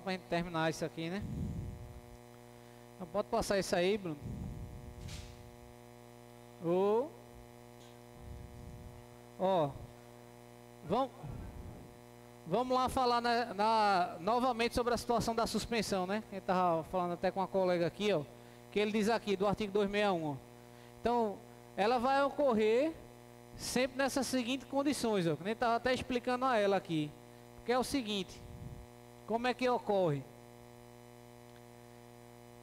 pra gente terminar isso aqui, né? Então pode passar isso aí, Bruno. Ó, vamos lá falar novamente sobre a situação da suspensão, né? A gente tava falando até com uma colega aqui, ó, que ele diz aqui do artigo 261, ó. Então, ela vai ocorrer sempre nessas seguintes condições, ó, que a gente tava até explicando a ela aqui. Que é o seguinte, como é que ocorre?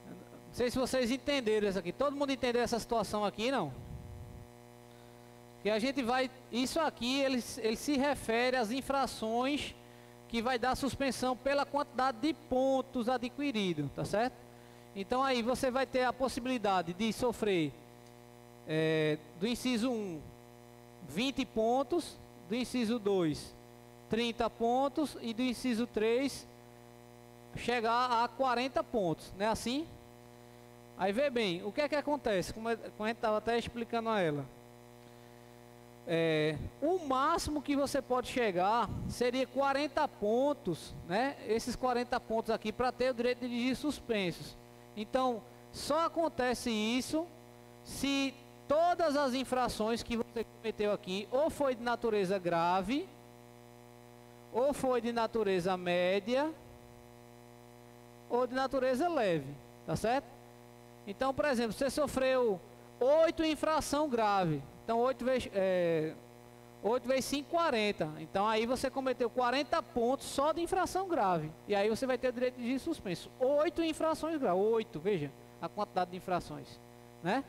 Não sei se vocês entenderam isso aqui. Todo mundo entendeu essa situação aqui, não? Que a gente vai... Isso aqui, ele se refere às infrações que vai dar suspensão pela quantidade de pontos adquiridos, tá certo? Então aí você vai ter a possibilidade de sofrer do inciso 1, 20 pontos, do inciso 2, 30 pontos e do inciso 3 chegar a 40 pontos, não é assim? Aí vê bem, o que é que acontece, como a gente estava até explicando a ela. O máximo que você pode chegar seria 40 pontos, né? Esses 40 pontos aqui para ter o direito de dirigir suspensos. Então, só acontece isso se todas as infrações que você cometeu aqui ou foi de natureza grave, ou foi de natureza média, ou de natureza leve, tá certo? Então, por exemplo, você sofreu 8 infração grave. Então, 8 vezes 5, 40. Então, aí você cometeu 40 pontos só de infração grave. E aí você vai ter o direito de dirigir suspenso. 8 infrações graves. 8, veja a quantidade de infrações, né?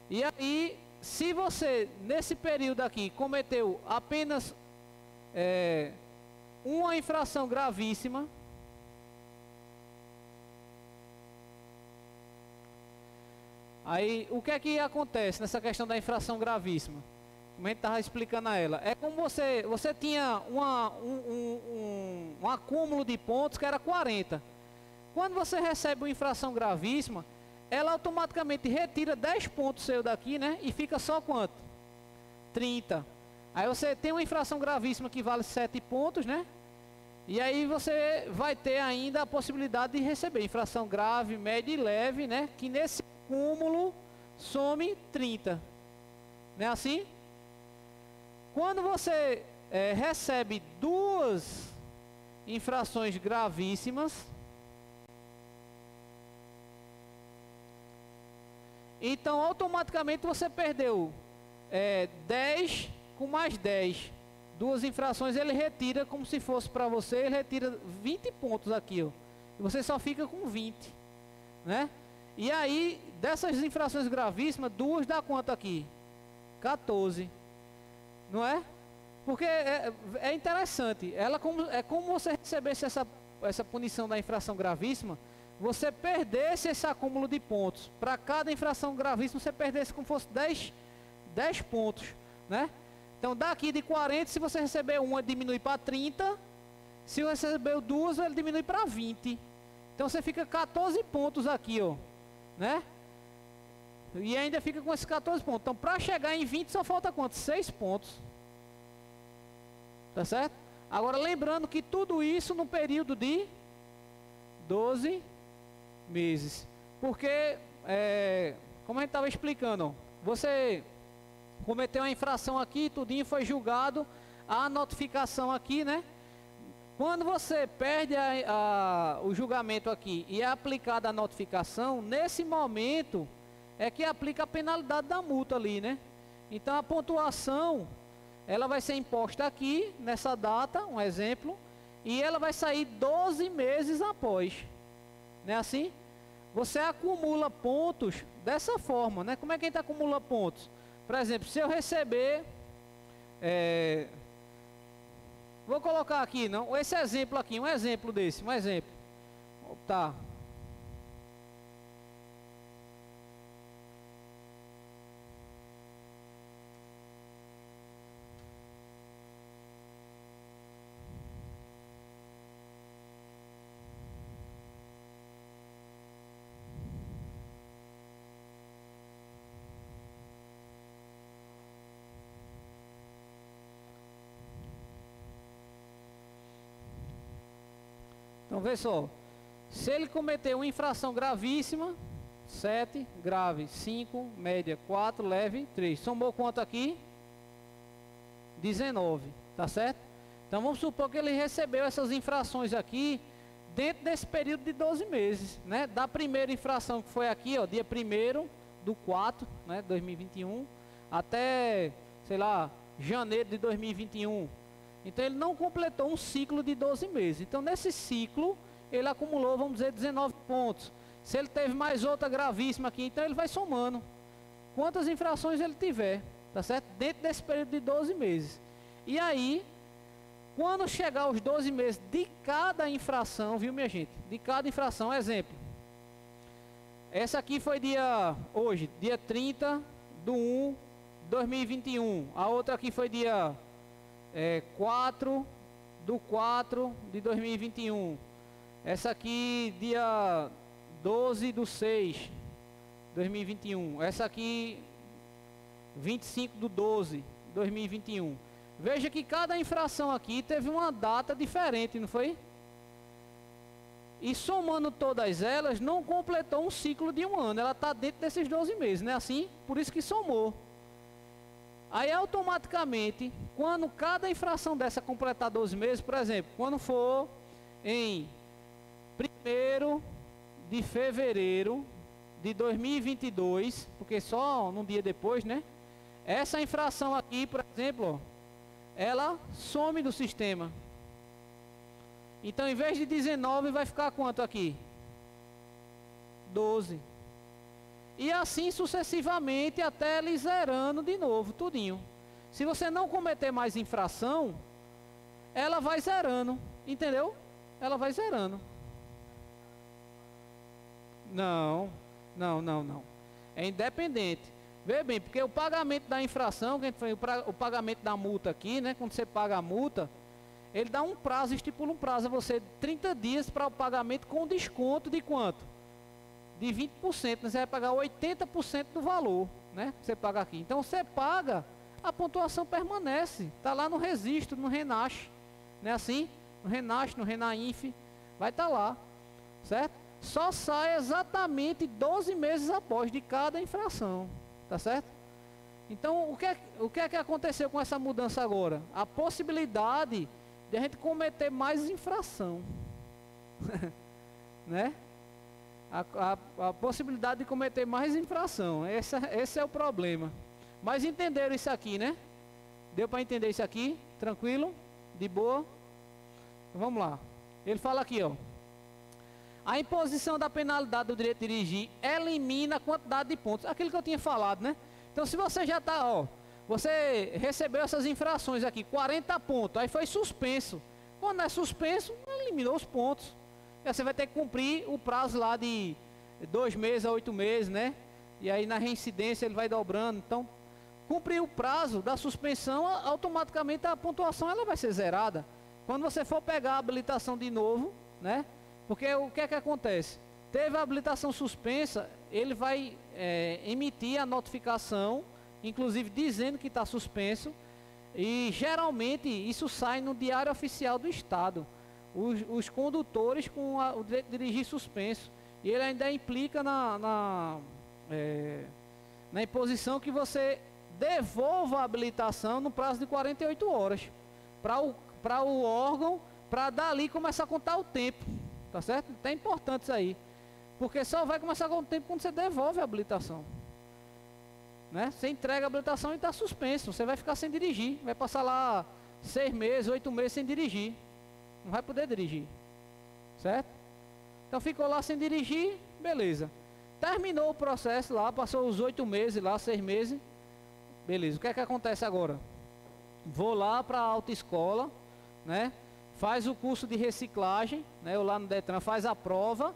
E aí, se você, nesse período aqui, cometeu apenas uma infração gravíssima, aí o que é que acontece nessa questão da infração gravíssima? Como a gente estava explicando a ela, é como você tinha um acúmulo de pontos que era 40. Quando você recebe uma infração gravíssima, ela automaticamente retira 10 pontos seu daqui, né? E fica só quanto? 30. Aí você tem uma infração gravíssima que vale 7 pontos, né? E aí você vai ter ainda a possibilidade de receber infração grave, média e leve, né? Que nesse cúmulo some 30. Não é assim? Quando você recebe duas infrações gravíssimas, então automaticamente você perdeu 10 com mais 10. Duas infrações ele retira como se fosse para você, ele retira 20 pontos aqui, ó. E você só fica com 20, né? E aí, dessas infrações gravíssimas, duas dá quanto aqui? 14, não é? Porque é interessante, é como você recebesse essa punição da infração gravíssima, você perdesse esse acúmulo de pontos. Para cada infração gravíssima, você perdesse como fosse 10 pontos, né? Então, daqui de 40, se você receber uma, diminui para 30. Se você receber duas, ele diminui para 20. Então, você fica 14 pontos aqui, ó, né? E ainda fica com esses 14 pontos. Então, para chegar em 20, só falta quanto? 6 pontos. Tá certo? Agora, lembrando que tudo isso no período de 12 meses. Porque, como a gente estava explicando, ó, você cometeu uma infração aqui, tudinho foi julgado, a notificação aqui, né? Quando você perde o julgamento aqui e é aplicada a notificação, nesse momento é que aplica a penalidade da multa ali, né? Então a pontuação, ela vai ser imposta aqui, nessa data, um exemplo, e ela vai sair 12 meses após. Não é assim? Você acumula pontos dessa forma, né? Como é que a gente acumula pontos? Por exemplo, se eu receber... vou colocar aqui, não? Esse exemplo aqui, um exemplo desse, um exemplo. Tá. Então, vê só. Se ele cometeu uma infração gravíssima, 7, grave, 5, média, 4, leve, 3. Somou quanto aqui? 19, tá certo? Então, vamos supor que ele recebeu essas infrações aqui dentro desse período de 12 meses, né? Da primeira infração que foi aqui, ó, dia 1º do 4, né, 2021, até, sei lá, janeiro de 2021. Então, ele não completou um ciclo de 12 meses. Então, nesse ciclo, ele acumulou, vamos dizer, 19 pontos. Se ele teve mais outra gravíssima aqui, então ele vai somando quantas infrações ele tiver, tá certo? Dentro desse período de 12 meses. E aí, quando chegar aos 12 meses de cada infração, viu, minha gente? De cada infração, exemplo. Essa aqui foi hoje, dia 30 de 1 de 2021. A outra aqui foi dia 4 de 4 de 2021. Essa aqui, dia 12 de 6 de 2021. Essa aqui, 25 de 12 de 2021. Veja que cada infração aqui teve uma data diferente, não foi? E somando todas elas, não completou um ciclo de um ano. Ela está dentro desses 12 meses, não é assim? Por isso que somou. Aí automaticamente, quando cada infração dessa completar 12 meses, por exemplo, quando for em 1º de fevereiro de 2022, porque só num dia depois, né? Essa infração aqui, por exemplo, ó, ela some do sistema. Então, em vez de 19, vai ficar quanto aqui? 12. E assim sucessivamente, até ele zerando de novo, tudinho. Se você não cometer mais infração, ela vai zerando, entendeu? Ela vai zerando. Não. É independente. Vê bem, porque o pagamento da infração, o pagamento da multa aqui, né? Quando você paga a multa, ele dá um prazo, estipula um prazo a você de 30 dias para o pagamento com desconto de quanto? De 20%, né? Você vai pagar 80% do valor, né? Você paga aqui. Então você paga, a pontuação permanece. Está lá no registro, no Renasce. Não é assim? No Renasce, no Renainf, vai estar lá. Certo? Só sai exatamente 12 meses após de cada infração. Tá certo? Então, o que é que aconteceu com essa mudança agora? A possibilidade de a gente cometer mais infração. Né? A possibilidade de cometer mais infração. Esse é o problema. Mas entenderam isso aqui, né? Deu para entender isso aqui? Tranquilo? De boa? Vamos lá. Ele fala aqui, ó. A imposição da penalidade do direito de dirigir elimina a quantidade de pontos. Aquilo que eu tinha falado, né? Então, se você já está, ó, você recebeu essas infrações aqui, 40 pontos, aí foi suspenso. Quando é suspenso, eliminou os pontos. E aí você vai ter que cumprir o prazo lá de 2 meses a 8 meses, né? E aí na reincidência ele vai dobrando. Então, cumprir o prazo da suspensão, automaticamente a pontuação ela vai ser zerada. Quando você for pegar a habilitação de novo, né? Porque o que é que acontece? Teve a habilitação suspensa, ele vai emitir a notificação, inclusive dizendo que está suspenso, e geralmente isso sai no Diário Oficial do Estado. Os condutores com o direito de dirigir suspenso. E ele ainda implica na imposição que você devolva a habilitação no prazo de 48 horas para o órgão, para dali começar a contar o tempo. Tá certo? Então é importante isso aí. Porque só vai começar a contar o tempo quando você devolve a habilitação. Né? Você entrega a habilitação e está suspenso. Você vai ficar sem dirigir. Vai passar lá 6 meses, 8 meses sem dirigir. Não vai poder dirigir. Certo? Então ficou lá sem dirigir, beleza. Terminou o processo lá, passou os 8 meses lá, 6 meses. Beleza, o que é que acontece agora? Vou lá para a autoescola, né? Faz o curso de reciclagem, né? Eu lá no Detran faz a prova.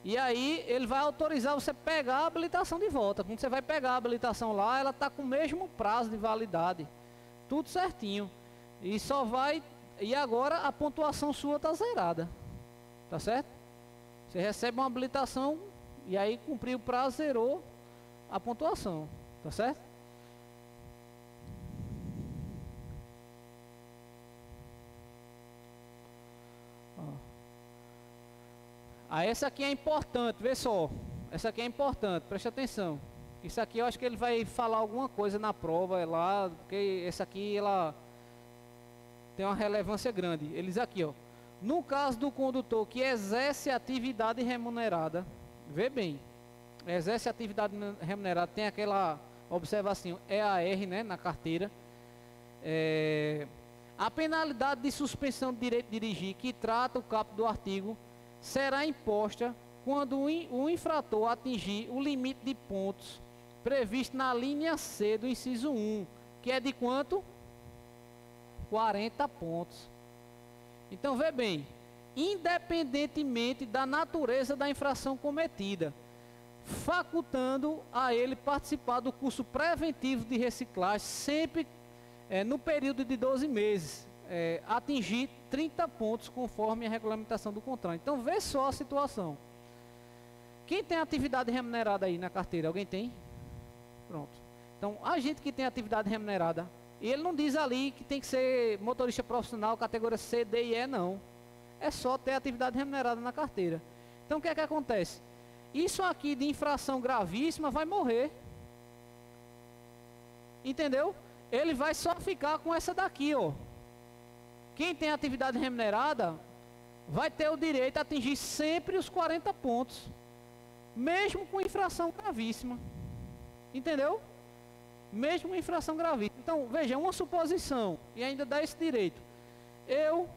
E aí ele vai autorizar você pegar a habilitação de volta. Quando você vai pegar a habilitação lá, ela está com o mesmo prazo de validade. Tudo certinho. E só vai... E agora a pontuação sua está zerada. Tá certo? Você recebe uma habilitação e aí cumpriu o prazo, zerou a pontuação. Tá certo? Ah, essa aqui é importante, vê só. Essa aqui é importante, preste atenção. Isso aqui eu acho que ele vai falar alguma coisa na prova lá, porque essa aqui ela tem uma relevância grande. Ele diz aqui, ó. No caso do condutor que exerce atividade remunerada, vê bem, exerce atividade remunerada, tem aquela observação EAR, né, na carteira. A penalidade de suspensão de direito de dirigir, que trata o caput do artigo, será imposta quando o infrator atingir o limite de pontos previsto na linha C do inciso 1, que é de quanto? 40 pontos. Então, vê bem, independentemente da natureza da infração cometida, facultando a ele participar do curso preventivo de reciclagem, sempre no período de 12 meses, atingir 30 pontos conforme a regulamentação do CONTRAN. Então, vê só a situação. Quem tem atividade remunerada aí na carteira? Alguém tem? Pronto. Então, a gente que tem atividade remunerada, ele não diz ali que tem que ser motorista profissional, categoria C, D e E, não. É só ter atividade remunerada na carteira. Então, o que é que acontece? Isso aqui de infração gravíssima vai morrer. Entendeu? Ele vai só ficar com essa daqui, ó. Quem tem atividade remunerada vai ter o direito a atingir sempre os 40 pontos, mesmo com infração gravíssima. Entendeu? Mesmo com infração gravíssima. Então, veja, uma suposição, e ainda dá esse direito. Eu,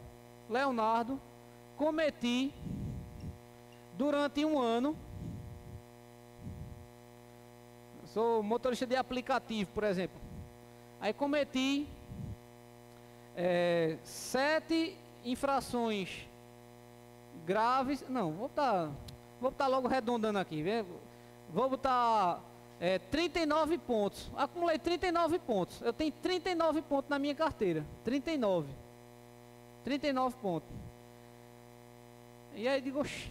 Leonardo, cometi, durante um ano, sou motorista de aplicativo, por exemplo, aí cometi 7 infrações graves, não, vou botar logo arredondando aqui, vou botar 39 pontos, acumulei 39 pontos, eu tenho 39 pontos na minha carteira, 39 pontos, e aí digo, oxi,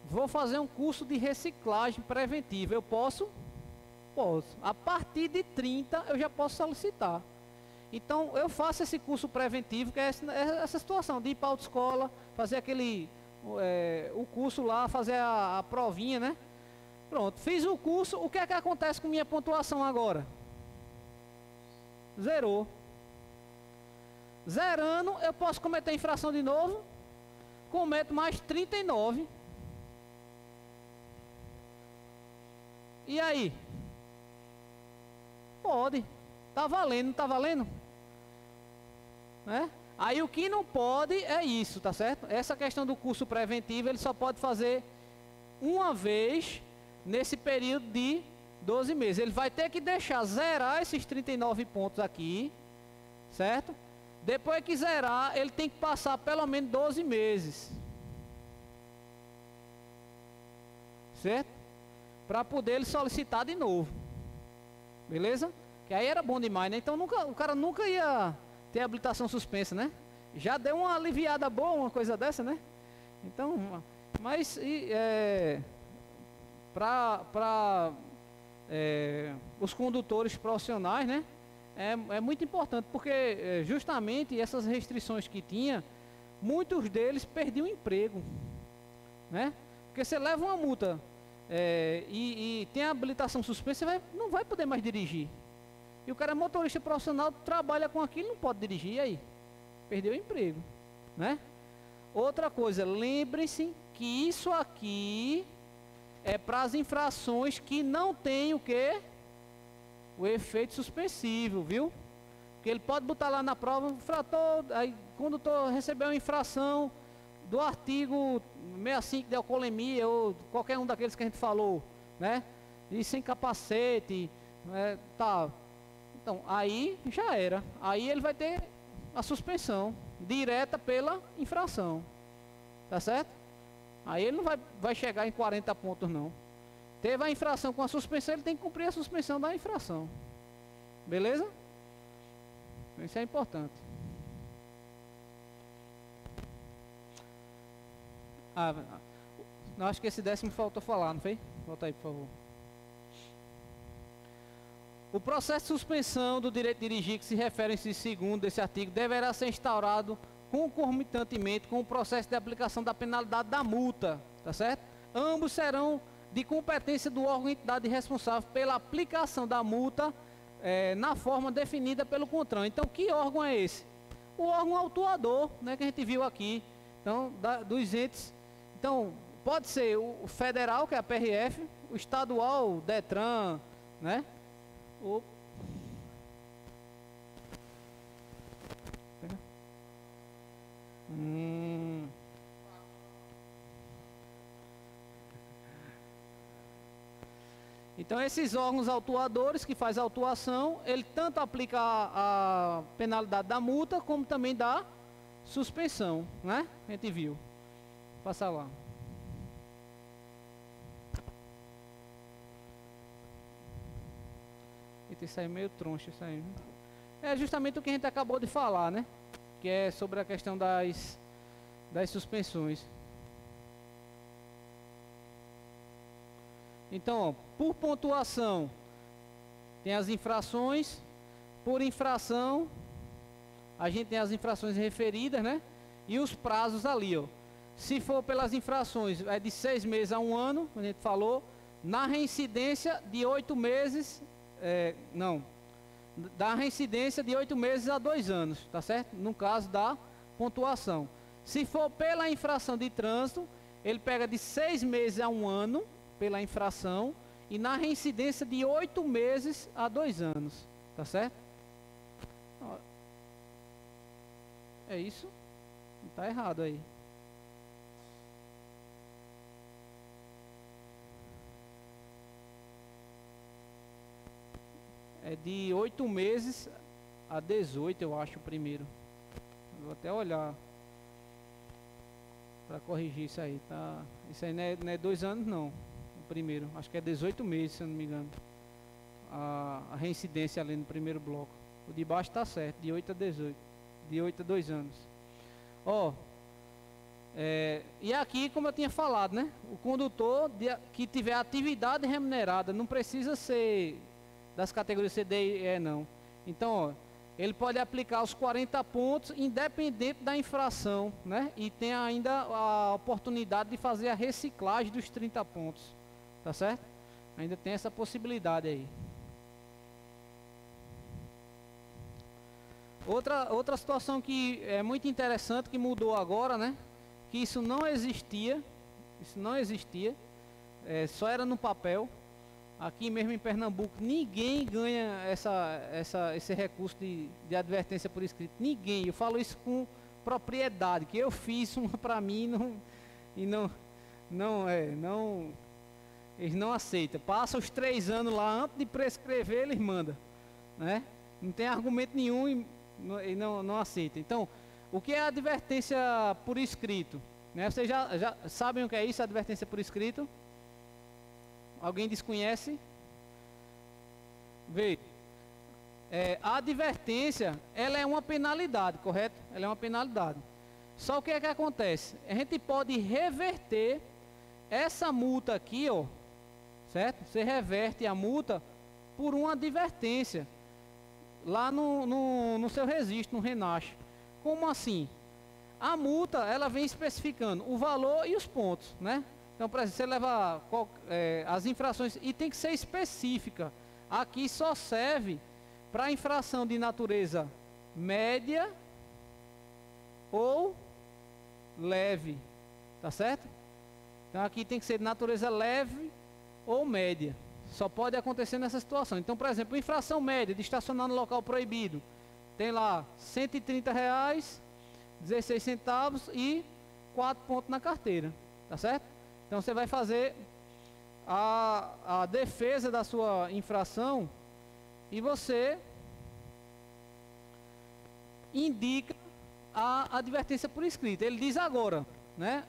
vou fazer um curso de reciclagem preventiva, eu posso? Posso, a partir de 30 eu já posso solicitar. Então eu faço esse curso preventivo, que é essa situação de ir para a autoescola, fazer o curso lá, fazer a provinha, né? Pronto, fiz o curso, o que é que acontece com minha pontuação agora? Zerou. Zerando, eu posso cometer infração de novo, cometo mais 39. E aí? Pode. Tá valendo, não tá valendo? Né? Aí o que não pode é isso, tá certo? Essa questão do curso preventivo, ele só pode fazer uma vez nesse período de 12 meses. Ele vai ter que deixar zerar esses 39 pontos aqui, certo? Depois que zerar, ele tem que passar pelo menos 12 meses. Certo? Para poder ele solicitar de novo. Beleza? Que aí era bom demais, né? Então o cara nunca ia ter habilitação suspensa, né? Já deu uma aliviada boa, uma coisa dessa, né? Então, mas para os condutores profissionais, né? É muito importante, porque justamente essas restrições que tinha, muitos deles perdiam o emprego, né? Porque você leva uma multa e tem a habilitação suspensa, você não vai poder mais dirigir. E o cara é motorista profissional, trabalha com aquilo, não pode dirigir, e aí? Perdeu o emprego, né? Outra coisa, lembrem-se que isso aqui é para as infrações que não tem o quê? O efeito suspensivo, viu? Porque ele pode botar lá na prova, infrator, aí condutor recebeu uma infração do artigo 65 de alcoolemia, ou qualquer um daqueles que a gente falou, né? E sem capacete, tá. Então, aí já era. Aí ele vai ter a suspensão direta pela infração. Tá certo? Aí ele não vai chegar em 40 pontos, não. Teve a infração com a suspensão, ele tem que cumprir a suspensão da infração. Beleza? Isso é importante. Não, acho que esse 10º faltou falar, não foi? Volta aí, por favor. O processo de suspensão do direito de dirigir, que se refere ao inciso 2º desse artigo, deverá ser instaurado concomitantemente com o processo de aplicação da penalidade da multa, tá certo? Ambos serão de competência do órgão ou entidade responsável pela aplicação da multa na forma definida pelo CONTRAN. Então, que órgão é esse? O órgão autuador, né, que a gente viu aqui, então, dos entes. Então, pode ser o federal, que é a PRF, o estadual, o DETRAN, né? Então, esses órgãos autuadores que faz a autuação, ele tanto aplica a penalidade da multa, como também da suspensão, né? A gente viu. Passa lá. Isso aí é meio troncho, isso aí. É justamente o que a gente acabou de falar, né? Que é sobre a questão das suspensões. Então, ó, por pontuação, tem as infrações. Por infração, a gente tem as infrações referidas, né? E os prazos ali, ó. Se for pelas infrações, é de 6 meses a 1 ano, como a gente falou. Na reincidência, de 8 meses... da reincidência de 8 meses a 2 anos, tá certo? No caso da pontuação. Se for pela infração de trânsito, ele pega de 6 meses a 1 ano, pela infração, e na reincidência de 8 meses a 2 anos, tá certo? É isso? Não tá errado aí. É de 8 meses a 18, eu acho, o primeiro. Vou até olhar para corrigir isso aí, tá? Isso aí não é 2 anos, não. O primeiro, acho que é 18 meses, se eu não me engano. A reincidência ali no primeiro bloco. O de baixo está certo, de 8 a 18. De 8 a 2 anos. Ó, e aqui, como eu tinha falado, né? O condutor que tiver atividade remunerada, não precisa ser das categorias C, D e E, não. Então, ó, ele pode aplicar os 40 pontos, independente da infração, né? E tem ainda a oportunidade de fazer a reciclagem dos 30 pontos, tá certo? Ainda tem essa possibilidade aí. Outra situação que é muito interessante, que mudou agora, né? Que isso não existia, só era no papel. Aqui mesmo em Pernambuco, ninguém ganha esse recurso de advertência por escrito. Ninguém. Eu falo isso com propriedade, que eu fiz uma para mim eles não aceitam. Passa os 3 anos lá, antes de prescrever, eles mandam, né? Não tem argumento nenhum e não aceita. Então, o que é advertência por escrito? Né? Vocês já sabem o que é isso, advertência por escrito? Alguém desconhece? Veja, a advertência, ela é uma penalidade, correto? Ela é uma penalidade. Só o que é que acontece? A gente pode reverter essa multa aqui, ó, certo? Você reverte a multa por uma advertência lá no seu registro, no RENASH. Como assim? A multa, ela vem especificando o valor e os pontos, né? Então, por exemplo, você leva as infrações, e tem que ser específica. Aqui só serve para infração de natureza média ou leve, tá certo? Então, aqui tem que ser de natureza leve ou média. Só pode acontecer nessa situação. Então, por exemplo, infração média de estacionar no local proibido. Tem lá R$130, 16 centavos e 4 pontos na carteira, tá certo? Então, você vai fazer a defesa da sua infração e você indica a advertência por escrito. Ele diz agora, né?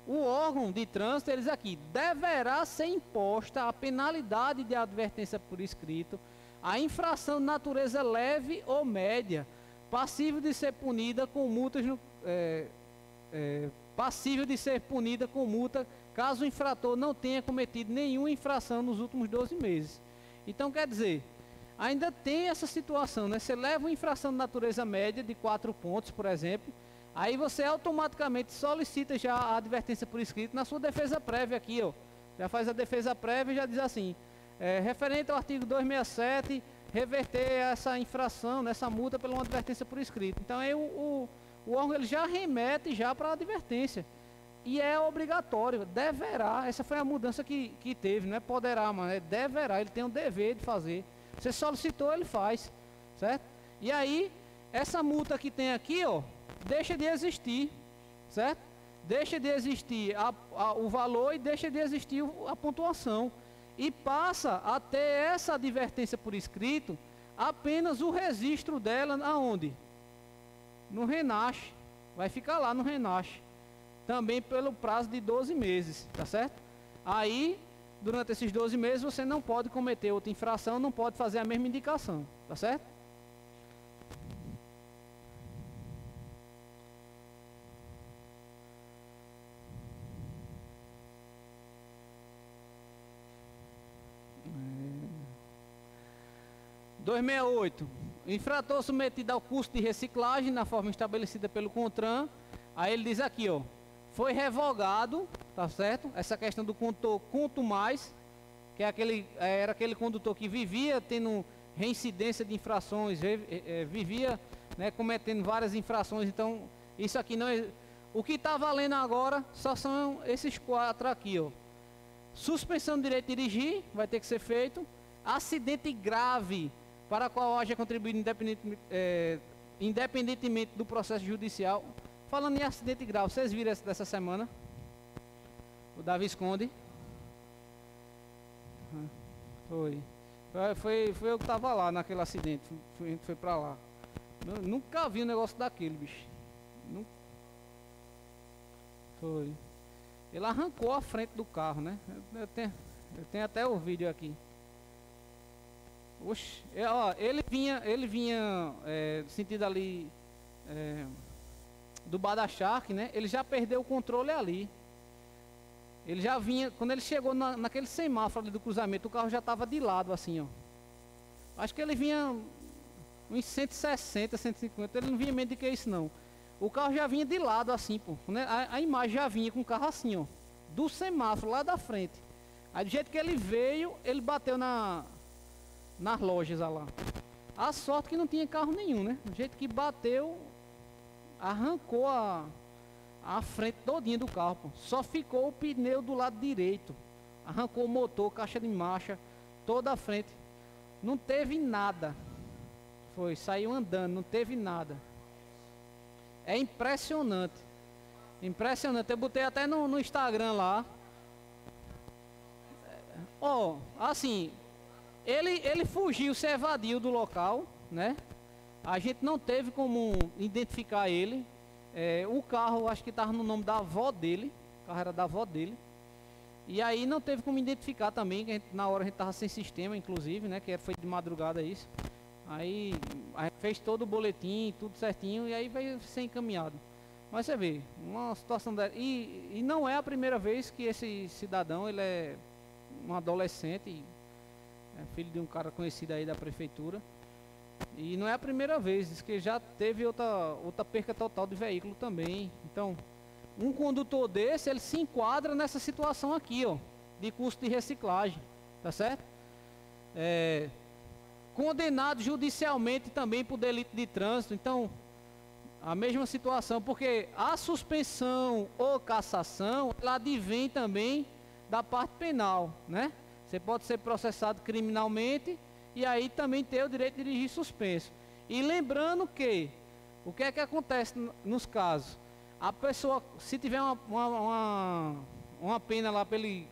O órgão de trânsito, eles aqui, deverá ser imposta a penalidade de advertência por escrito, a infração de natureza leve ou média, passível de ser punida com multas passível de ser punida com multa caso o infrator não tenha cometido nenhuma infração nos últimos 12 meses. Então, quer dizer, ainda tem essa situação, né? Você leva uma infração de natureza média de 4 pontos, por exemplo, Aí você automaticamente solicita já a advertência por escrito na sua defesa prévia aqui, ó. Já faz a defesa prévia e já diz assim, referente ao artigo 267, reverter essa infração, nessa multa pela uma advertência por escrito. Então aí o órgão ele já remete já para a advertência. E é obrigatório, deverá, essa foi a mudança que teve, não é poderá, mas é deverá, ele tem o dever de fazer. Você solicitou, ele faz, certo? E aí, essa multa que tem aqui, ó, deixa de existir, certo? Deixa de existir o valor e deixa de existir a pontuação. E passa a ter essa advertência por escrito, apenas o registro dela, aonde? No RENASH, vai ficar lá no RENASH. Também pelo prazo de 12 meses, tá certo? Aí, durante esses 12 meses, você não pode cometer outra infração, não pode fazer a mesma indicação, tá certo? É. 268. Infrator submetido ao custo de reciclagem na forma estabelecida pelo CONTRAN. Aí ele diz aqui, ó. Foi revogado, tá certo? Essa questão do condutor quanto mais, que é era aquele condutor que vivia tendo reincidência de infrações, vivia, né, cometendo várias infrações. Então, isso aqui não é... O que está valendo agora só são esses 4 aqui, ó. Suspensão do direito de dirigir, vai ter que ser feito. Acidente grave, para qual haja contribuído independentemente do processo judicial. Falando em acidente grave, vocês viram essa dessa semana? O da Visconde? Foi eu que estava lá naquele acidente. A gente foi para lá. Nunca vi um negócio daquele, bicho. Foi. Ele arrancou a frente do carro, né? Eu tenho até o vídeo aqui. Oxe, ó, ele vinha sentido ali... do Bar da Shark, né? Ele já perdeu o controle ali. Ele já vinha, quando ele chegou naquele semáforo ali do cruzamento, o carro já estava de lado assim, ó. Acho que ele vinha uns 160, 150, ele não vinha menos do que isso não. O carro já vinha de lado assim, pô. Né? A imagem já vinha com o carro assim, ó. Do semáforo lá da frente. Aí do jeito que ele veio, ele bateu nas lojas lá. A sorte que não tinha carro nenhum, né? Do jeito que bateu, arrancou a frente todinha do carro, pô. Só ficou o pneu do lado direito. Arrancou o motor, caixa de marcha, toda a frente. Não teve nada. Saiu andando, não teve nada. É impressionante. Impressionante. Eu botei até no Instagram lá. Ó, assim, ele fugiu, se evadiu do local, né? A gente não teve como identificar ele. O carro, acho que estava no nome da avó dele. O carro era da avó dele. E aí não teve como identificar também, que na hora a gente estava sem sistema, inclusive, né? Que foi de madrugada isso. Aí a gente fez todo o boletim, tudo certinho, e aí veio ser encaminhado. Mas você vê, uma situação dessa. E não é a primeira vez que esse cidadão, ele é um adolescente, filho de um cara conhecido aí da prefeitura. E não é a primeira vez, diz que já teve outra perca total de veículo também. Então, um condutor desse, ele se enquadra nessa situação aqui, ó, de custo de reciclagem, tá certo? Condenado judicialmente também por delito de trânsito. Então, a mesma situação, porque a suspensão ou cassação, ela advém também da parte penal, né? Você pode ser processado criminalmente e aí também ter o direito de dirigir suspenso. E lembrando que, o que é que acontece nos casos? A pessoa, se tiver uma pena lá para ele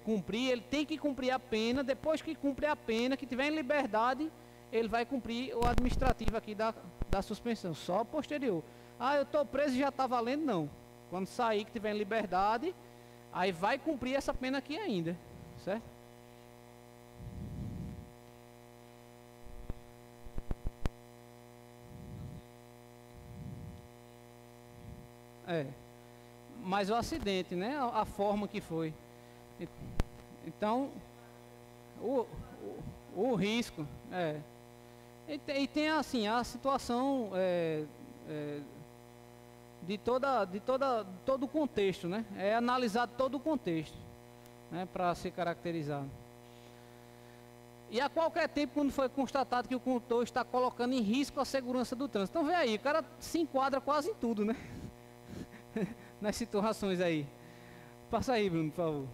cumprir, ele tem que cumprir a pena. Depois que cumprir a pena, que tiver em liberdade, ele vai cumprir o administrativo aqui da suspensão, só posterior. Ah, eu estou preso e já está valendo, não. Quando sair, que tiver em liberdade, aí vai cumprir essa pena aqui ainda, certo? Mas o acidente, né? A forma que foi. Então, o risco, E tem assim, a situação todo o contexto, né? É analisado todo o contexto, né, para ser caracterizado. E a qualquer tempo, quando foi constatado que o condutor está colocando em risco a segurança do trânsito. Então, vê aí, o cara se enquadra quase em tudo, né? Nas situações aí. Passa aí, Bruno, por favor.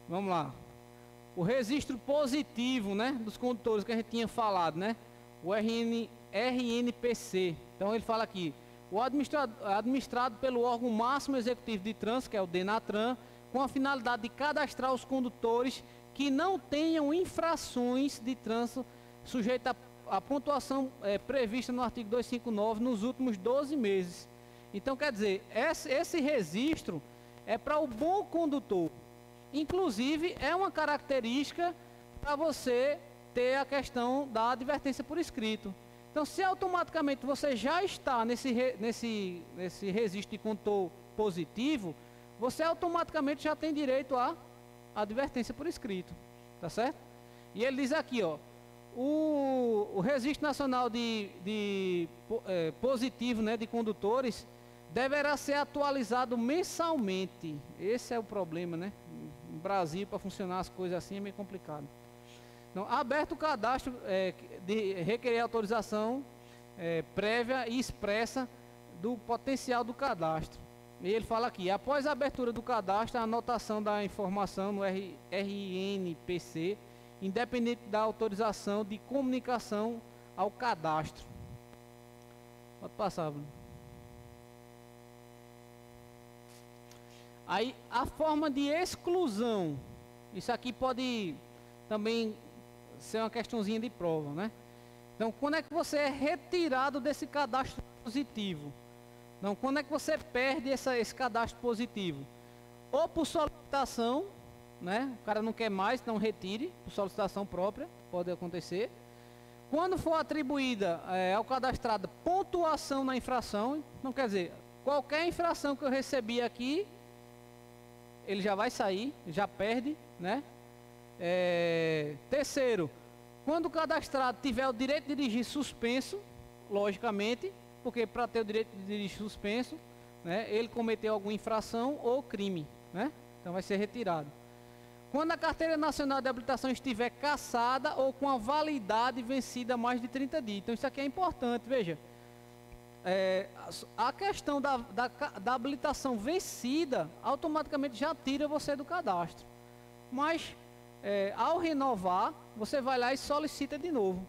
Vamos lá. O registro positivo, né, dos condutores que a gente tinha falado, né? O RNPC. Então, ele fala aqui. O administrado pelo órgão máximo executivo de trânsito, que é o DENATRAN, com a finalidade de cadastrar os condutores que não tenham infrações de trânsito sujeitas à pontuação prevista no artigo 259 nos últimos 12 meses. Então, quer dizer, esse registro é para o bom condutor. Inclusive, é uma característica para você ter a questão da advertência por escrito. Então, se automaticamente você já está nesse registro de condutor positivo, você automaticamente já tem direito à advertência por escrito, tá certo? E ele diz aqui, ó, o Registro Nacional positivo, né, de condutores deverá ser atualizado mensalmente. Esse é o problema, né? No Brasil, para funcionar as coisas assim é meio complicado. Então, aberto o cadastro de requerer autorização prévia e expressa do potencial do cadastro. E ele fala aqui, após a abertura do cadastro, a anotação da informação no RNPC, independente da autorização de comunicação ao cadastro. Pode passar, Bruno. Aí, a forma de exclusão, isso aqui pode também ser uma questãozinha de prova, né? Então, quando é que você é retirado desse cadastro positivo? Então, quando é que você perde esse cadastro positivo? Ou por solicitação, né? O cara não quer mais, então retire, por solicitação própria, pode acontecer. Quando for atribuída ao cadastrado pontuação na infração, não quer dizer, qualquer infração que eu recebi aqui, ele já vai sair, já perde, né? Terceiro, quando o cadastrado tiver o direito de dirigir suspenso, logicamente, porque para ter o direito de dirigir suspenso, né, ele cometeu alguma infração ou crime, né? Então vai ser retirado. Quando a carteira nacional de habilitação estiver cassada ou com a validade vencida há mais de 30 dias. Então isso aqui é importante, veja. A questão da habilitação vencida, automaticamente já tira você do cadastro. Mas, ao renovar, você vai lá e solicita de novo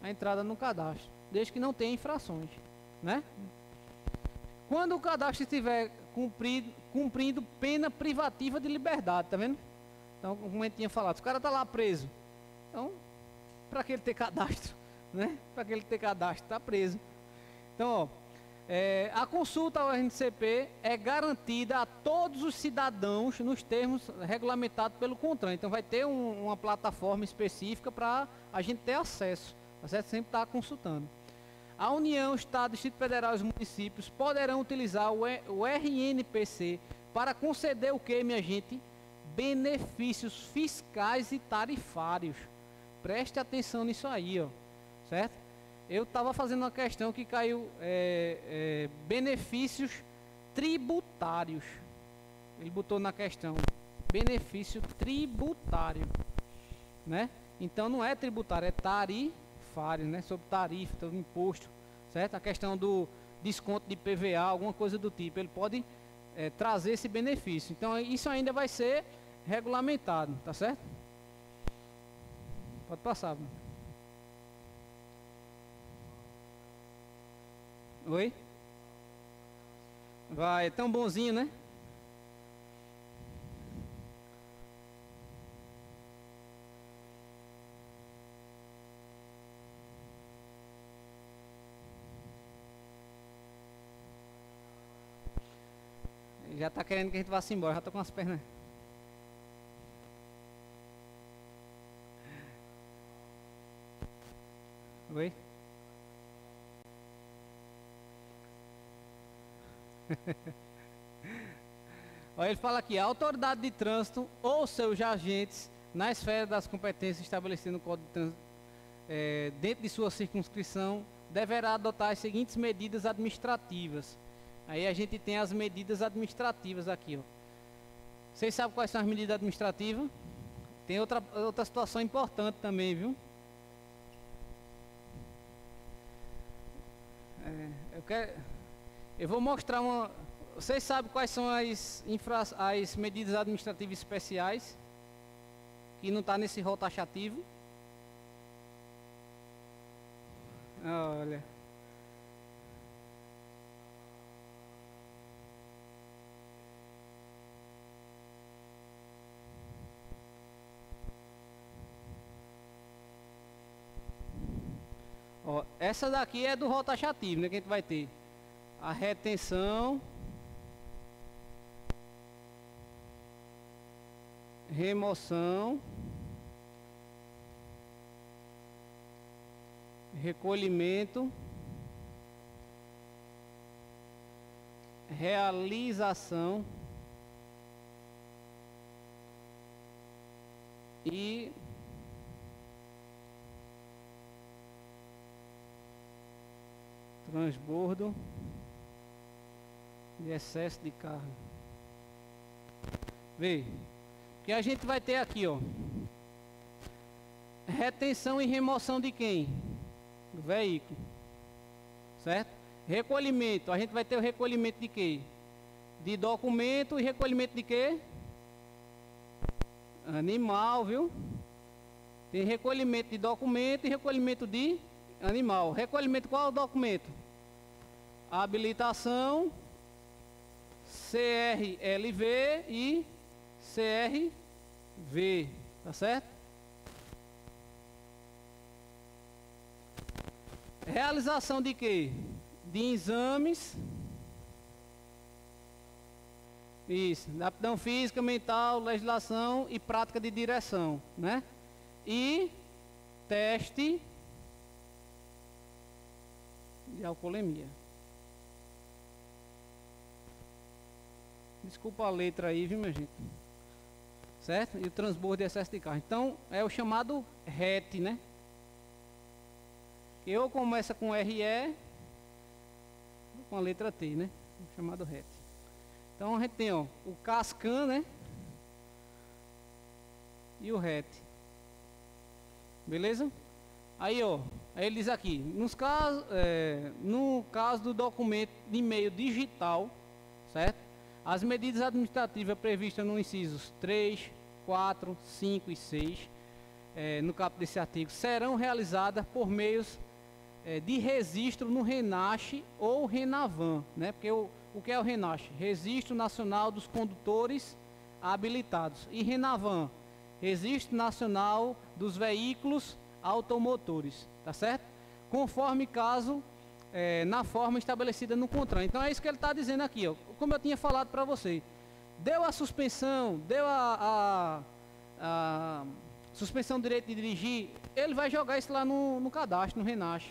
a entrada no cadastro, desde que não tenha infrações, né? Quando o cadastro estiver cumprindo pena privativa de liberdade, tá vendo? Então, como a gente tinha falado, se o cara está lá preso, então, para que ele ter cadastro, né? Para que ele ter cadastro, está preso. Então, ó, a consulta ao RNCP é garantida a todos os cidadãos nos termos regulamentados pelo CONTRAN. Então, vai ter uma plataforma específica para a gente ter acesso, tá certo? Sempre estar consultando. A União, Estado, Distrito Federal e os municípios poderão utilizar o RNPC para conceder o que, minha gente? Benefícios fiscais e tarifários. Preste atenção nisso aí, ó, certo? Eu estava fazendo uma questão que caiu benefícios tributários. Ele botou na questão benefício tributário, né? Então não é tributário, é tarifário, né? Sobre tarifa, sobre imposto, certo? A questão do desconto de PVA, alguma coisa do tipo, ele pode trazer esse benefício. Então isso ainda vai ser regulamentado, tá certo? Pode passar, Bruno. Oi? Vai, é tão bonzinho, né? Já está querendo que a gente vá-se embora, já estou com as pernas. Oi? Olha, ele fala aqui, a autoridade de trânsito ou seus agentes, na esfera das competências estabelecidas no Código de Trânsito, dentro de sua circunscrição, deverá adotar as seguintes medidas administrativas. Aí a gente tem as medidas administrativas aqui, ó. Vocês sabem quais são as medidas administrativas? Tem outra situação importante também, viu? Eu vou mostrar uma... Vocês sabem quais são as medidas administrativas especiais? Que não está nesse rol taxativo? Olha... Ó, essa daqui é do rol taxativo, né, que a gente vai ter a retenção, remoção, recolhimento, realização e transbordo de excesso de carga. Vê, que a gente vai ter aqui, ó, retenção e remoção de quem? Do veículo, certo? Recolhimento, a gente vai ter o recolhimento de quê? De documento e recolhimento de quê? Animal, viu? Tem recolhimento de documento e recolhimento de animal. Recolhimento, qual é o documento? Habilitação, CRLV e CRV, tá certo? Realização de quê? De exames, isso, de aptidão física, mental, legislação e prática de direção, né? E teste de alcoolemia. Desculpa a letra aí, viu, minha gente? Certo? E o transbordo de excesso de carro. Então, é o chamado RET, né? Que ou começa com RE, com a letra T, né? O chamado RET. Então, a gente tem, ó, o CASCAN, né? E o RET. Beleza? Aí, ó, aí ele diz aqui, no caso do documento de meio digital, certo? As medidas administrativas previstas no incisos 3, 4, 5 e 6, no caput desse artigo, serão realizadas por meios de registro no RENASH ou RENAVAN, né? Porque o que é o RENASH? Registro Nacional dos Condutores Habilitados. E RENAVAN, Registro Nacional dos Veículos Automotores, tá certo? Conforme caso, na forma estabelecida no CONTRAN. Então é isso que ele está dizendo aqui, ó. Como eu tinha falado para você, deu a suspensão, deu a suspensão do direito de dirigir, ele vai jogar isso lá no cadastro, no RENASH.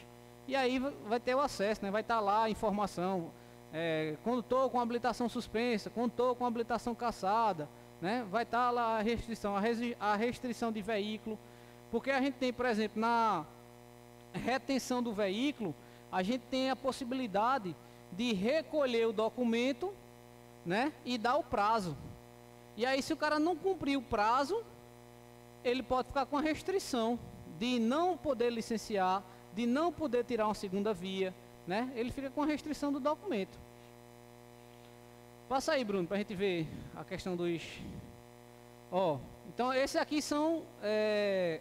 E aí vai ter o acesso, né? Vai estar lá a informação, condutor com habilitação suspensa, condutor com habilitação cassada, né? Vai estar lá a restrição de veículo, porque a gente tem, por exemplo, na retenção do veículo, a gente tem a possibilidade de recolher o documento, né? E dar o prazo. E aí, se o cara não cumprir o prazo, ele pode ficar com a restrição de não poder licenciar, de não poder tirar uma segunda via, né? Ele fica com a restrição do documento. Passa aí, Bruno, para a gente ver a questão dos... Ó, então, esses aqui são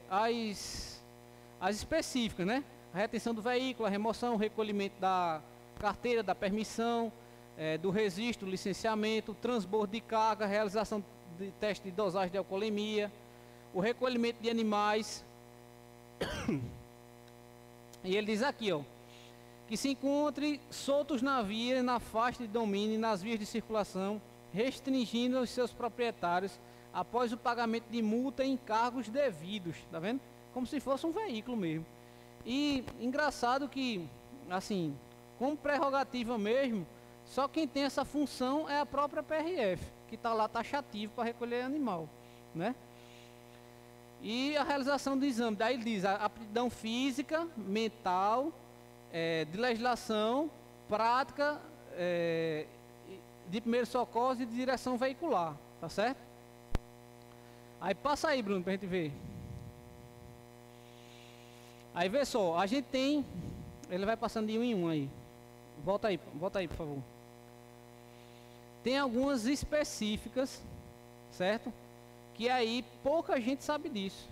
as específicas, né? A retenção do veículo, a remoção, o recolhimento da carteira, da permissão, do registro, do licenciamento, transbordo de carga, realização de teste de dosagem de alcoolemia, o recolhimento de animais. E ele diz aqui, ó, que se encontre soltos na via, na faixa de domínio e nas vias de circulação, restringindo os seus proprietários após o pagamento de multa e encargos devidos, tá vendo? Como se fosse um veículo mesmo. E engraçado que, assim, como prerrogativa mesmo, só quem tem essa função é a própria PRF, que está lá taxativo para recolher animal, né? E a realização do exame, daí ele diz a aptidão física, mental de legislação, prática, de primeiros socorros e de direção veicular, tá certo? Aí passa aí, Bruno, pra gente ver. Aí vê só, a gente tem, ele vai passando de um em um aí. Volta aí, por favor. Tem algumas específicas, certo? Que aí pouca gente sabe disso.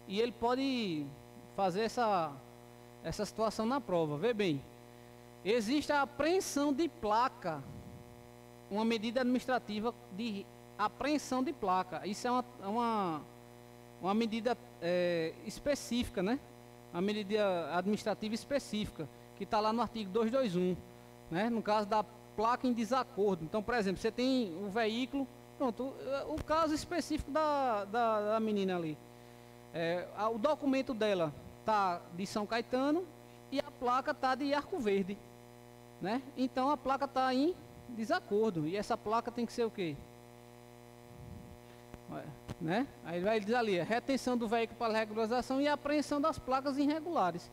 E ele pode fazer essa situação na prova. Vê bem, existe a apreensão de placa, uma medida administrativa de apreensão de placa. Isso é uma medida específica, né? Uma medida administrativa específica, que está lá no artigo 221, né? No caso da placa em desacordo. Então, por exemplo, você tem o veículo, pronto, o caso específico da menina ali. O documento dela está de São Caetano e a placa está de Arco Verde, né? Então a placa está em desacordo e essa placa tem que ser o quê? Né? Aí ele diz ali, retenção do veículo para regularização e apreensão das placas irregulares.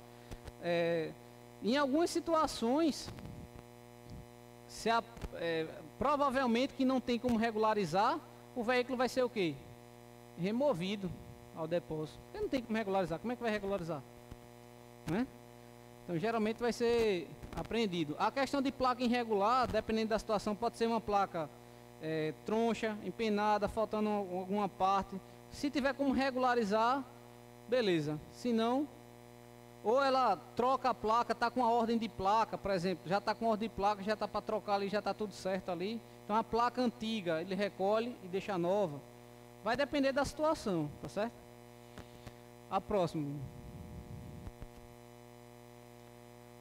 Em algumas situações, provavelmente que não tem como regularizar, o veículo vai ser o quê? Removido ao depósito. Porque não tem como regularizar. Como é que vai regularizar? Né? Então, geralmente vai ser apreendido. A questão de placa irregular, dependendo da situação, pode ser uma placa troncha, empenada, faltando alguma parte. Se tiver como regularizar, beleza. Se não, ou ela troca a placa, está com a ordem de placa, por exemplo, já está com a ordem de placa, já está para trocar ali, já está tudo certo ali. Então a placa antiga ele recolhe e deixa nova. Vai depender da situação, tá certo? A próxima.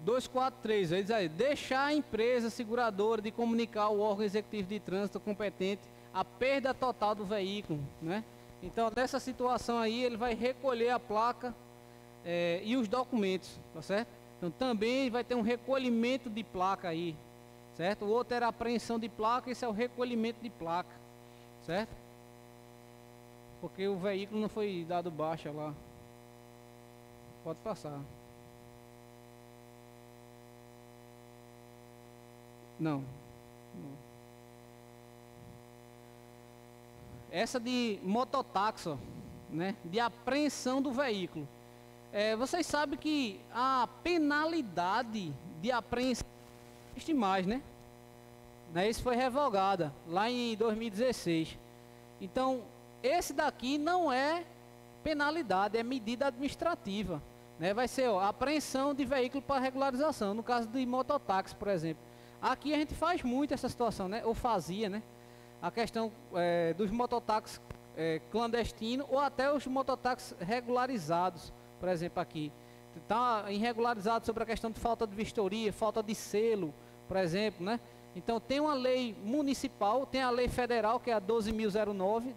243, aí diz aí, deixar a empresa seguradora de comunicar ao órgão executivo de trânsito competente a perda total do veículo, né? Então, nessa situação aí, ele vai recolher a placa e os documentos, tá certo? Então, também vai ter um recolhimento de placa aí, certo? O outro era a apreensão de placa, esse é o recolhimento de placa, certo? Porque o veículo não foi dado baixa lá. Pode passar. Não. Essa de mototáxi, né? De apreensão do veículo. Vocês sabem que a penalidade de apreensão não existe mais, né? Isso foi revogada lá em 2016. Então, esse daqui não é penalidade, é medida administrativa, né? Vai ser a apreensão de veículo para regularização, no caso de mototáxi, por exemplo. Aqui a gente faz muito essa situação, né? Ou fazia, né? A questão dos mototáxis clandestinos ou até os mototáxis regularizados, por exemplo, aqui. Está irregularizado sobre a questão de falta de vistoria, falta de selo, por exemplo, né? Então tem uma lei municipal, tem a lei federal, que é a 12.009,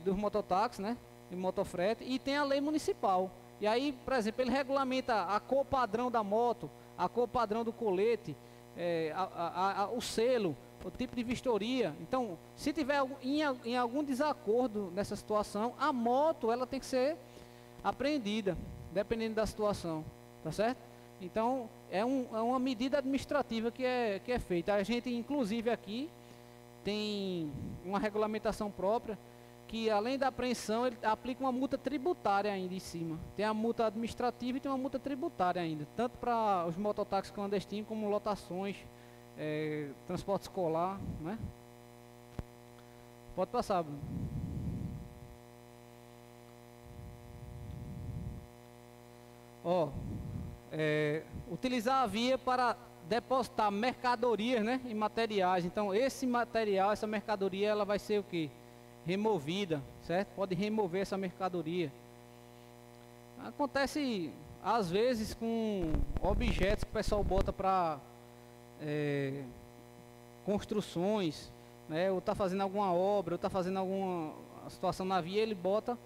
dos mototáxis, né? De motofrete, e tem a lei municipal. E aí, por exemplo, ele regulamenta a cor padrão da moto, a cor padrão do colete, o selo, o tipo de vistoria. Então, se tiver em algum desacordo nessa situação, a moto ela tem que ser apreendida, dependendo da situação, tá certo? Então, é uma medida administrativa que é feita. A gente, inclusive, aqui tem uma regulamentação própria, que além da apreensão, ele aplica uma multa tributária ainda em cima. Tem a multa administrativa e tem uma multa tributária ainda, tanto para os mototáxis clandestinos como lotações, transporte escolar, né? Pode passar, Bruno. Utilizar a via para depositar mercadorias, né, e materiais. Então, esse material, essa mercadoria, ela vai ser o quê? Removida, certo? Pode remover essa mercadoria. Acontece às vezes com objetos que o pessoal bota para construções, né? Ou está fazendo alguma obra, ou está fazendo alguma situação na via, ele bota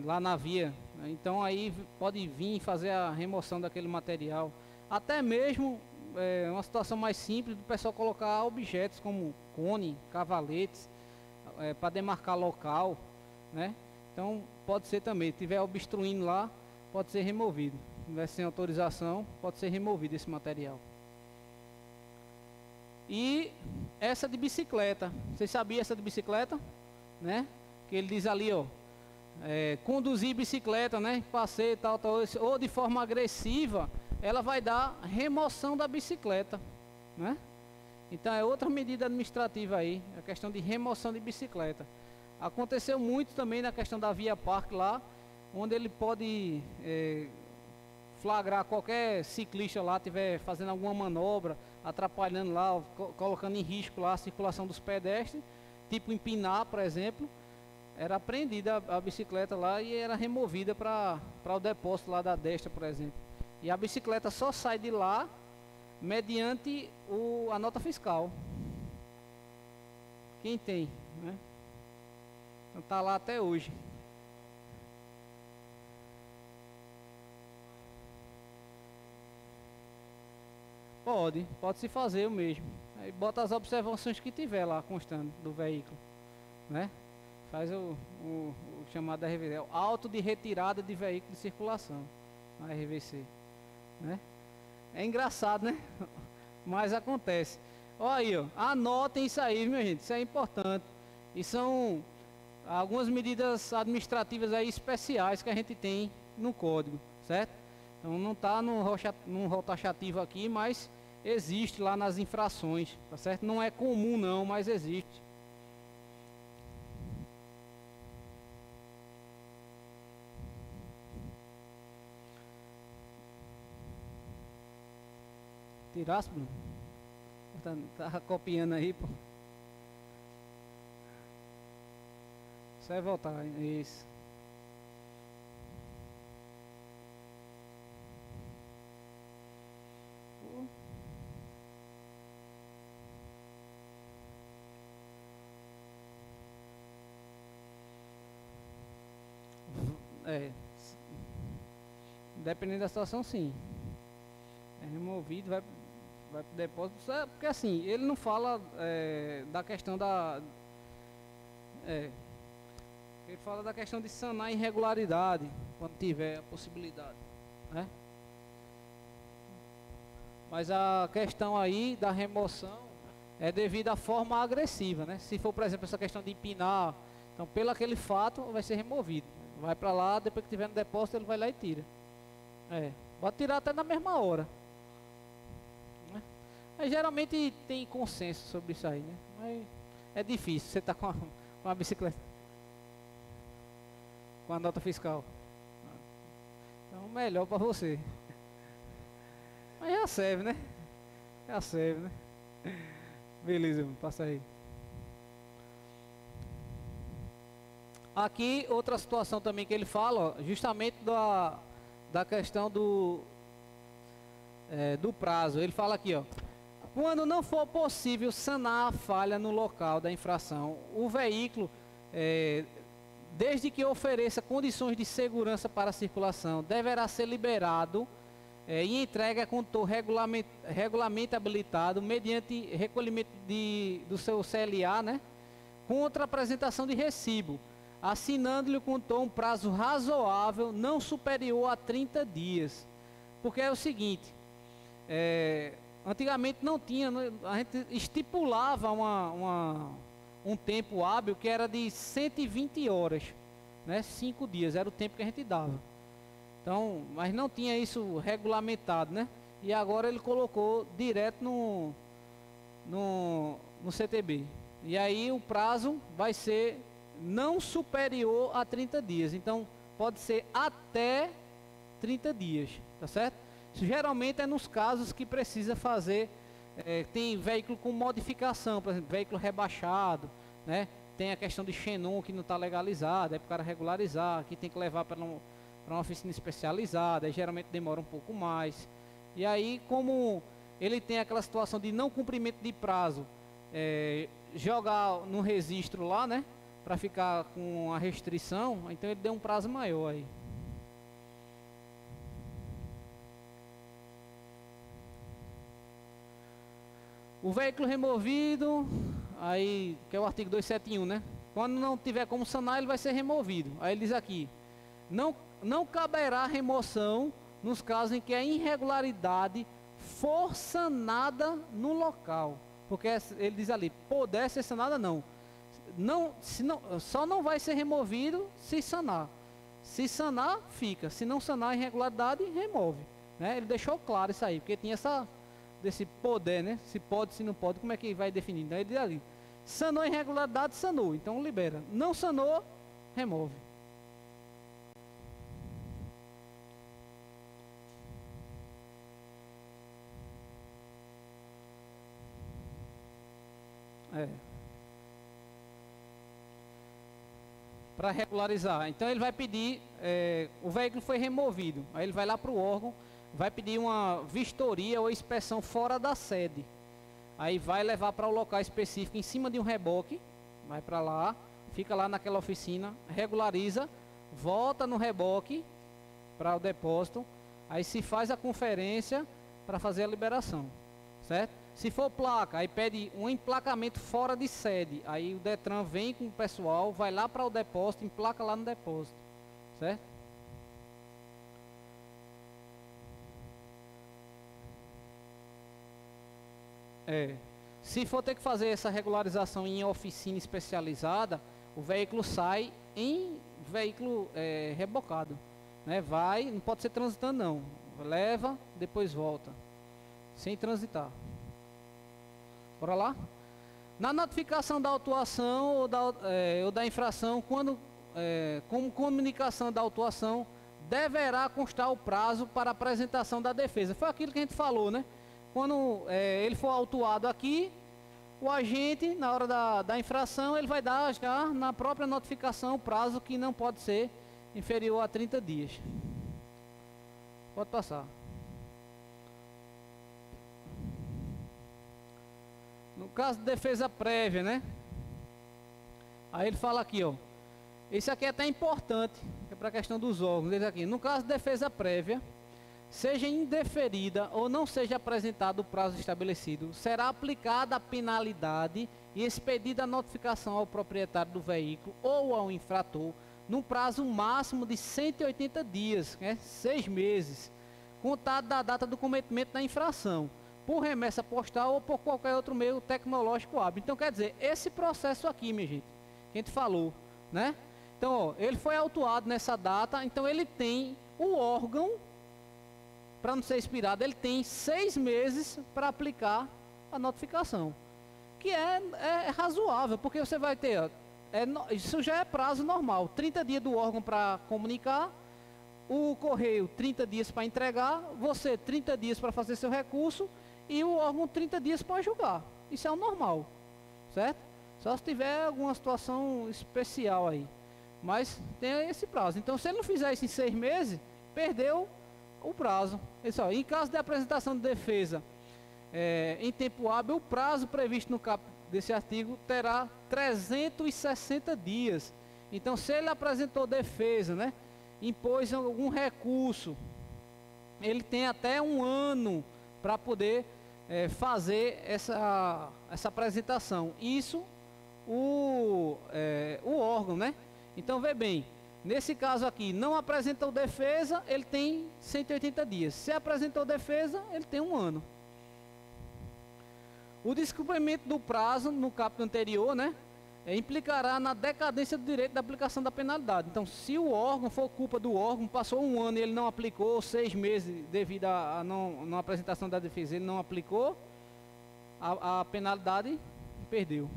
lá na via. Então aí pode vir fazer a remoção daquele material. Até mesmo uma situação mais simples do pessoal colocar objetos como cone, cavaletes, para demarcar local, né? Então pode ser também, se estiver obstruindo lá, pode ser removido, estiver sem autorização, pode ser removido esse material. E essa de bicicleta, vocês sabiam essa de bicicleta, né? Que ele diz ali, ó, conduzir bicicleta, né? Passeio, tal, ou de forma agressiva, ela vai dar remoção da bicicleta, né? Então é outra medida administrativa aí, a questão de remoção de bicicleta. Aconteceu muito também na questão da via parque lá, onde ele pode flagrar qualquer ciclista lá, estiver fazendo alguma manobra, atrapalhando lá, colocando em risco lá a circulação dos pedestres, tipo empinar, por exemplo, era apreendida a bicicleta lá e era removida para o depósito lá da Destra, por exemplo. E a bicicleta só sai de lá mediante a nota fiscal. Quem tem, né? Então tá lá até hoje. Pode se fazer o mesmo. Aí bota as observações que tiver lá constando do veículo, né? Faz o chamado RVC, o auto de retirada de veículo de circulação, a RVC, né? É engraçado, né? Mas acontece. Olha aí, ó, anotem isso aí, minha gente, isso é importante. E são algumas medidas administrativas aí especiais que a gente tem no código, certo? Então não está num rol taxativo aqui, mas existe lá nas infrações, tá certo? Não é comum não, mas existe. Tirasse, Bruno? Tá copiando aí, pô. Só é voltar, isso. Dependendo da situação, sim. É removido, vai para o depósito. Porque assim, ele não fala da questão da... ele fala da questão de sanar irregularidade, quando tiver a possibilidade, né? Mas a questão aí da remoção é devido à forma agressiva, né? Se for, por exemplo, essa questão de empinar, então pelo aquele fato vai ser removido. Vai para lá, depois que tiver no depósito ele vai lá e tira. Pode tirar até na mesma hora, né? Mas geralmente tem consenso sobre isso aí, né? Mas é difícil, você está com a bicicleta, com a nota fiscal. Então melhor para você. Mas já serve, né? Já serve, né? Beleza, passa aí. Aqui outra situação também que ele fala, ó, justamente da questão do prazo. Ele fala aqui, ó, quando não for possível sanar a falha no local da infração, o veículo, desde que ofereça condições de segurança para a circulação, deverá ser liberado e entregue a condutor regularmente habilitado mediante recolhimento do seu CLA, né, contra apresentação de recibo, assinando-lhe o condutor um prazo razoável, não superior a 30 dias. Porque é o seguinte, antigamente não tinha, a gente estipulava um tempo hábil que era de 120 horas, né, 5 dias, era o tempo que a gente dava. Então, mas não tinha isso regulamentado, né? E agora ele colocou direto no CTB. E aí o prazo vai ser não superior a 30 dias. Então, pode ser até 30 dias, tá certo? Isso geralmente é nos casos que precisa fazer, tem veículo com modificação, por exemplo, veículo rebaixado, né? Tem a questão de xenon que não está legalizado, é para o cara regularizar, que tem que levar para uma oficina especializada, aí geralmente demora um pouco mais. E aí, como ele tem aquela situação de não cumprimento de prazo, jogar no registro lá, né, para ficar com a restrição, então ele deu um prazo maior aí. O veículo removido, aí, que é o artigo 271, né? Quando não tiver como sanar, ele vai ser removido. Aí ele diz aqui, não caberá remoção nos casos em que a irregularidade for sanada no local. Porque ele diz ali, poder ser sanada não. Só não vai ser removido se sanar. Se sanar, fica. Se não sanar a irregularidade, remove. Né? Ele deixou claro isso aí, porque tinha desse poder, né? Se pode, se não pode, como é que vai definir? Então ele diz ali, sanou a irregularidade, sanou, então libera. Não sanou, remove. Para regularizar, então ele vai pedir, o veículo foi removido, aí ele vai lá para o órgão, vai pedir uma vistoria ou inspeção fora da sede, aí vai levar para o local específico em cima de um reboque, vai para lá, fica lá naquela oficina, regulariza, volta no reboque para o depósito, aí se faz a conferência para fazer a liberação, certo? Se for placa, aí pede um emplacamento fora de sede. Aí o Detran vem com o pessoal, vai lá para o depósito, emplaca lá no depósito. Certo? Se for ter que fazer essa regularização em oficina especializada, o veículo sai em veículo rebocado. Né? Vai, não pode ser transitando não. Leva, depois volta. Sem transitar. Bora lá? Na notificação da autuação ou da infração, como comunicação da autuação, deverá constar o prazo para apresentação da defesa. Foi aquilo que a gente falou, né? Quando ele for autuado aqui, o agente, na hora da infração, ele vai dar já na própria notificação o prazo que não pode ser inferior a 30 dias. Pode passar. No caso de defesa prévia, né? Aí ele fala aqui, ó. Isso aqui é até importante, é para a questão dos órgãos. Ele aqui, no caso de defesa prévia, seja indeferida ou não seja apresentado o prazo estabelecido, será aplicada a penalidade e expedida a notificação ao proprietário do veículo ou ao infrator, num prazo máximo de 180 dias, né? 6 meses, contado da data do cometimento da infração, por remessa postal ou por qualquer outro meio tecnológico hábil. Então, quer dizer, esse processo aqui, minha gente, que a gente falou, né? Então, ó, ele foi autuado nessa data, então ele tem o órgão, para não ser expirado, ele tem 6 meses para aplicar a notificação, que é razoável, porque você vai ter, isso já é prazo normal, 30 dias do órgão para comunicar, o correio 30 dias para entregar, você 30 dias para fazer seu recurso, e o órgão 30 dias para julgar. Isso é o normal, certo? Só se tiver alguma situação especial aí. Mas tem esse prazo. Então, se ele não fizer isso em 6 meses, perdeu o prazo. Pessoal, em caso de apresentação de defesa em tempo hábil, o prazo previsto no caput desse artigo terá 360 dias. Então, se ele apresentou defesa, né, impôs algum recurso, ele tem até 1 ano para poder fazer essa apresentação. Isso o órgão, né? Então, vê bem, nesse caso aqui, não apresentou defesa, ele tem 180 dias. Se apresentou defesa, ele tem 1 ano. O descumprimento do prazo, no capítulo anterior, né, implicará na decadência do direito da aplicação da penalidade. Então, se o órgão for culpa do órgão, passou 1 ano e ele não aplicou, 6 meses devido à não apresentação da defesa, ele não aplicou, a penalidade perdeu.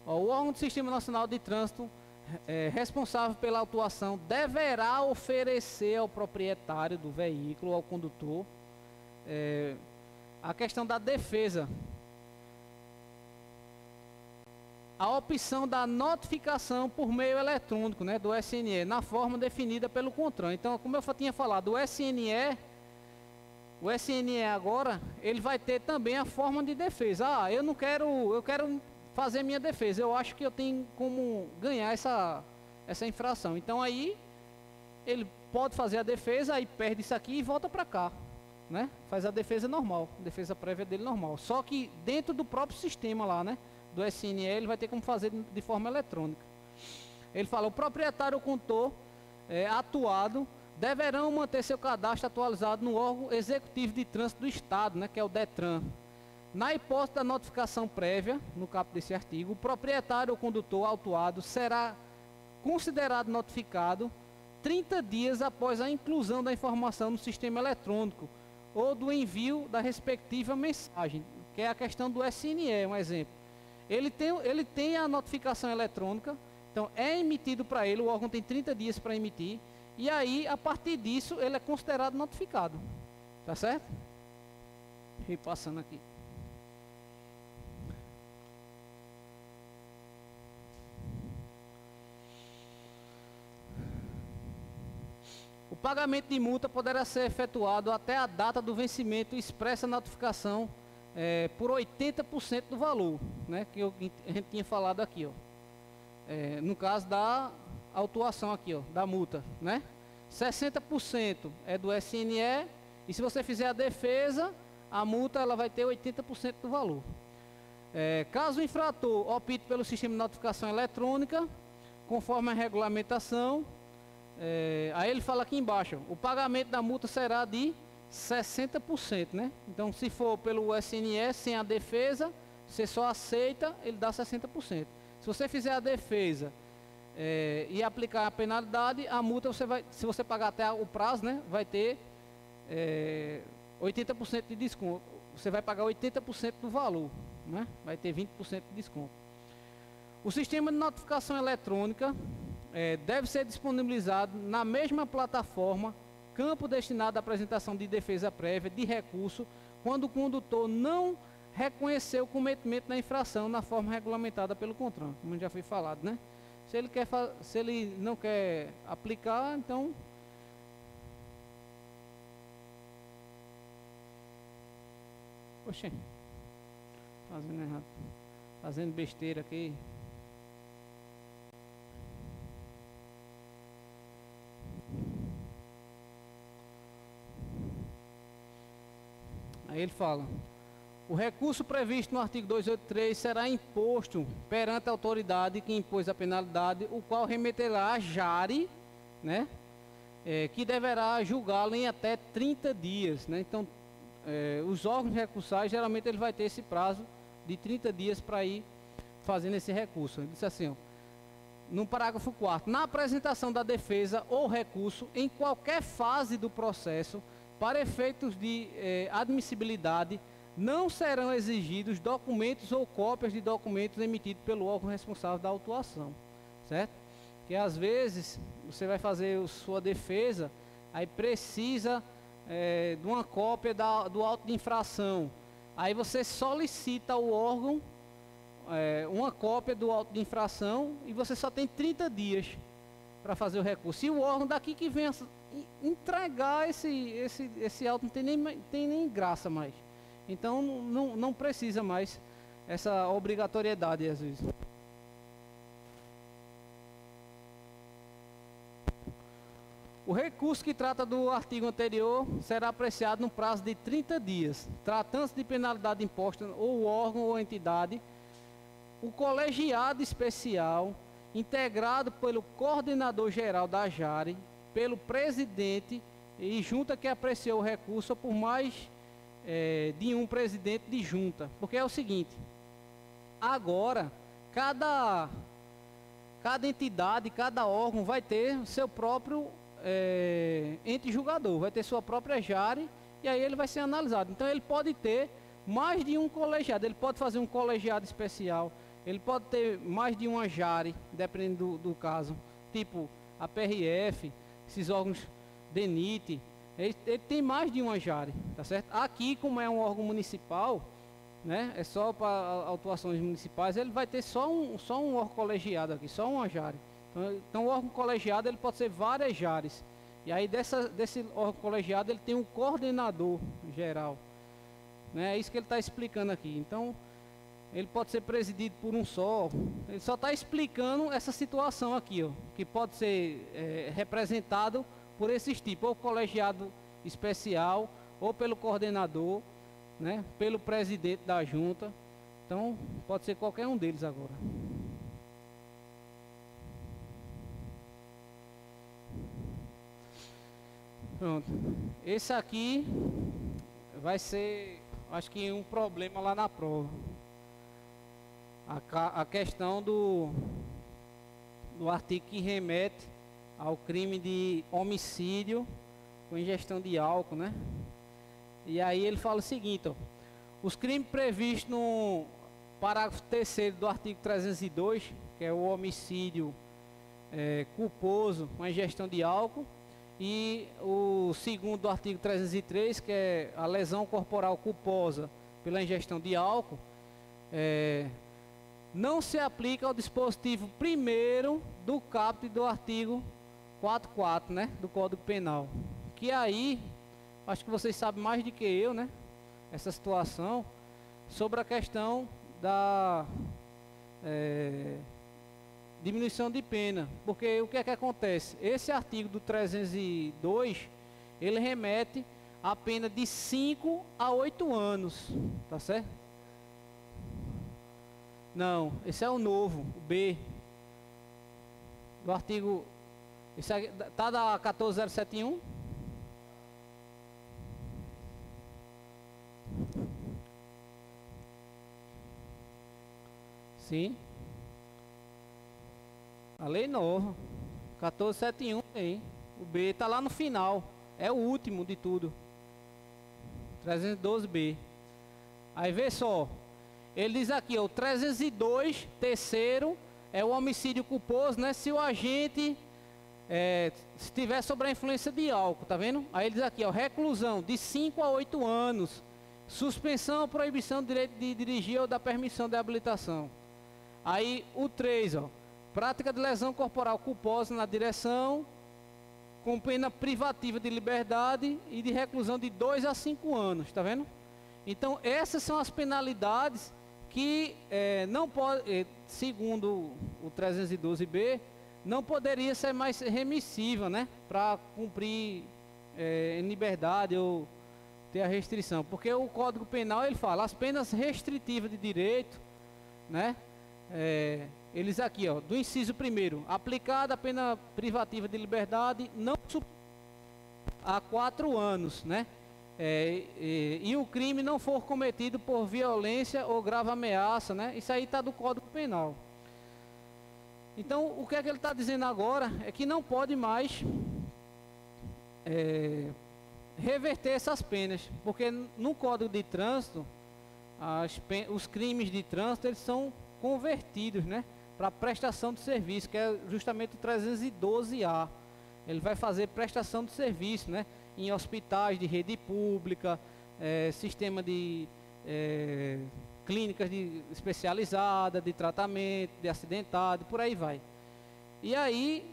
O órgão do Sistema Nacional de Trânsito responsável pela autuação deverá oferecer ao proprietário do veículo, ao condutor, a questão da defesa, a opção da notificação por meio eletrônico, né, do SNE, na forma definida pelo CONTRAN. Então, como eu tinha falado, o SNE agora, ele vai ter também a forma de defesa. Eu quero fazer minha defesa, eu acho que eu tenho como ganhar essa infração. Então aí ele pode fazer a defesa, aí perde isso aqui e volta para cá, né? Faz a defesa normal, a defesa prévia dele normal. Só que dentro do próprio sistema lá, né? do SNE, ele vai ter como fazer de forma eletrônica. Ele fala, o proprietário ou condutor atuado deverão manter seu cadastro atualizado no órgão executivo de trânsito do Estado, né, que é o DETRAN. Na hipótese da notificação prévia, no caput desse artigo, o proprietário ou condutor autuado será considerado notificado 30 dias após a inclusão da informação no sistema eletrônico ou do envio da respectiva mensagem, que é a questão do SNE, um exemplo. Ele tem a notificação eletrônica, então é emitido para ele, o órgão tem 30 dias para emitir, e aí, a partir disso, ele é considerado notificado. Tá certo? E passando aqui. O pagamento de multa poderá ser efetuado até a data do vencimento expressa notificação por 80% do valor, né, que a gente tinha falado aqui, ó. No caso da autuação aqui, ó, da multa, né? 60% é do SNE, e se você fizer a defesa, a multa ela vai ter 80% do valor. Caso o infrator opte pelo sistema de notificação eletrônica, conforme a regulamentação, aí ele fala aqui embaixo, o pagamento da multa será de 60%, né? Então, se for pelo SNE, sem a defesa, você só aceita, ele dá 60%. Se você fizer a defesa e aplicar a penalidade, a multa você vai, se você pagar até o prazo, né, vai ter 80% de desconto. Você vai pagar 80% do valor, né? Vai ter 20% de desconto. O sistema de notificação eletrônica deve ser disponibilizado na mesma plataforma, campo destinado à apresentação de defesa prévia de recurso, quando o condutor não reconhecer o cometimento da infração na forma regulamentada pelo CONTRAN, como já foi falado, né? Se ele não quer aplicar, então oxê, fazendo errado, fazendo besteira aqui. Aí ele fala, o recurso previsto no artigo 283 será imposto perante a autoridade que impôs a penalidade, o qual remeterá a jare, né, que deverá julgá-lo em até 30 dias. Né? Então, os órgãos recursais, geralmente ele vai ter esse prazo de 30 dias para ir fazendo esse recurso. Ele disse assim, ó, no parágrafo 4º, na apresentação da defesa ou recurso, em qualquer fase do processo, para efeitos de admissibilidade, não serão exigidos documentos ou cópias de documentos emitidos pelo órgão responsável da autuação, certo? Que às vezes você vai fazer a sua defesa, aí precisa de uma cópia do auto de infração. Aí você solicita ao órgão uma cópia do auto de infração e você só tem 30 dias para fazer o recurso. E o órgão daqui que vem entregar esse auto, não tem nem graça mais. Então não precisa mais essa obrigatoriedade às vezes. O recurso que trata do artigo anterior será apreciado no prazo de 30 dias. Tratando-se de penalidade imposta ou órgão ou entidade, o colegiado especial, integrado pelo coordenador geral da jare, pelo presidente e junta que apreciou o recurso, ou por mais de um presidente de junta. Porque é o seguinte, agora, cada entidade, cada órgão vai ter seu próprio ente julgador, vai ter sua própria jare, e aí ele vai ser analisado. Então ele pode ter mais de um colegiado, ele pode fazer um colegiado especial, ele pode ter mais de uma jare, dependendo do caso, tipo a PRF, esses órgãos DENIT, ele tem mais de uma jare, tá certo? Aqui, como é um órgão municipal, né, é só para autuações municipais, ele vai ter só um órgão colegiado aqui, só uma jare. Então o órgão colegiado ele pode ser várias jares. E aí desse órgão colegiado ele tem um coordenador geral. Né? É isso que ele está explicando aqui. Então ele pode ser presidido por um só. Ele só está explicando essa situação aqui, ó, que pode ser representado por esses tipos, ou colegiado especial, ou pelo coordenador, né, pelo presidente da junta, Então, pode ser qualquer um deles agora. Pronto. Esse aqui vai ser, acho que um problema lá na prova. A questão do artigo que remete ao crime de homicídio com ingestão de álcool, né? E aí ele fala o seguinte, ó: os crimes previstos no parágrafo 3º do artigo 302, que é o homicídio culposo com ingestão de álcool, e o segundo do artigo 303, que é a lesão corporal culposa pela ingestão de álcool, não se aplica ao dispositivo primeiro do caput do artigo 44, né, do Código Penal. Que aí, acho que vocês sabem mais do que eu, né, essa situação, sobre a questão da diminuição de pena. Porque o que é que acontece? Esse artigo do 302, ele remete a pena de 5 a 8 anos, tá certo? Não, esse é o novo, o B. Do artigo, esse aqui, tá da 14071? Sim. A lei nova, 1471 aí. O B está lá no final, é o último de tudo. 312B. Aí vê só, ele diz aqui, ó, o 302, terceiro, é o homicídio culposo, né? Se o agente estiver sob a influência de álcool, tá vendo? Aí ele diz aqui, ó, reclusão de 5 a 8 anos, suspensão ou proibição do direito de dirigir ou da permissão de habilitação. Aí o 3, ó, prática de lesão corporal culposa na direção, com pena privativa de liberdade e de reclusão de 2 a 5 anos, tá vendo? Então, essas são as penalidades que não pode, segundo o 312B, não poderia ser mais remissiva, né? Para cumprir em liberdade ou ter a restrição. Porque o Código Penal, ele fala, as penas restritivas de direito, né? Eles aqui, ó, do inciso 1º, aplicada a pena privativa de liberdade não há 4 anos, né? E o crime não for cometido por violência ou grave ameaça, né? Isso aí está do Código Penal. Então, o que é que ele está dizendo agora é que não pode mais reverter essas penas, porque no Código de Trânsito, os crimes de trânsito, eles são convertidos, né, para prestação de serviço, que é justamente o 312A. Ele vai fazer prestação de serviço, né, em hospitais de rede pública, sistema de clínicas especializadas, de tratamento, de acidentado, por aí vai. E aí,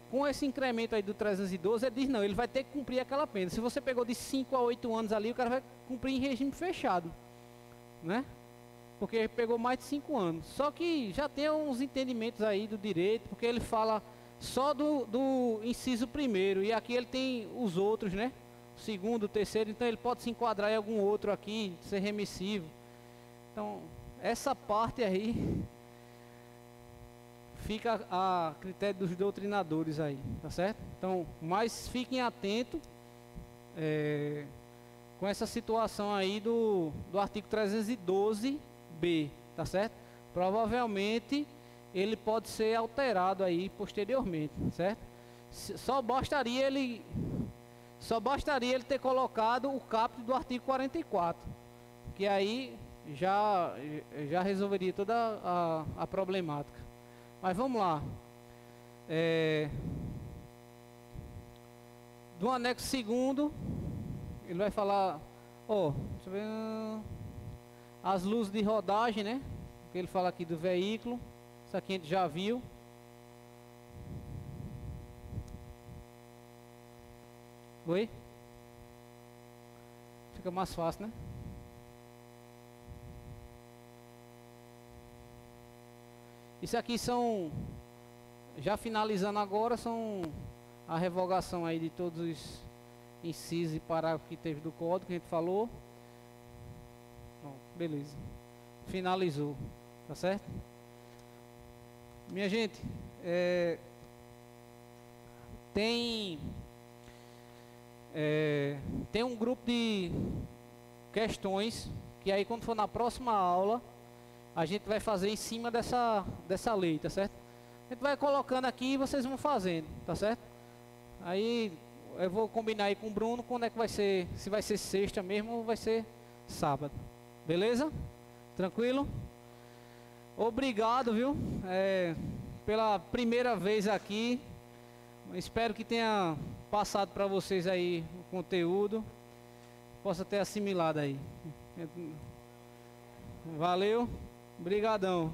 com esse incremento aí do 312, ele diz, não, ele vai ter que cumprir aquela pena. Se você pegou de 5 a 8 anos ali, o cara vai cumprir em regime fechado, né? Porque pegou mais de 5 anos. Só que já tem uns entendimentos aí do direito, porque ele fala só do inciso 1º, e aqui ele tem os outros, né? O 2º, o 3º, então ele pode se enquadrar em algum outro aqui, ser remissivo. Então, essa parte aí fica a critério dos doutrinadores aí, tá certo? Então, mas fiquem atentos com essa situação aí do artigo 312B, tá certo? Provavelmente ele pode ser alterado aí posteriormente, certo? Só bastaria ele ter colocado o caput do artigo 44, que aí já resolveria toda a problemática. Mas vamos lá. Do anexo 2º, ele vai falar, deixa eu ver, as luzes de rodagem, né? Que ele fala aqui do veículo. Isso aqui a gente já viu. Oi? Fica mais fácil, né? Isso aqui são, já finalizando agora, são a revogação aí de todos os incisos e parágrafos que teve do código que a gente falou. Bom, beleza. finalizou, tá certo? Minha gente, tem um grupo de questões que aí quando for na próxima aula a gente vai fazer em cima dessa lei, tá certo? A gente vai colocando aqui e vocês vão fazendo, tá certo? Aí eu vou combinar aí com o Bruno quando é que vai ser, se vai ser sexta mesmo ou vai ser sábado. Beleza? Tranquilo? Obrigado, viu? Pela primeira vez aqui. Espero que tenha passado para vocês aí o conteúdo. Possa ter assimilado aí. Valeu. Obrigadão.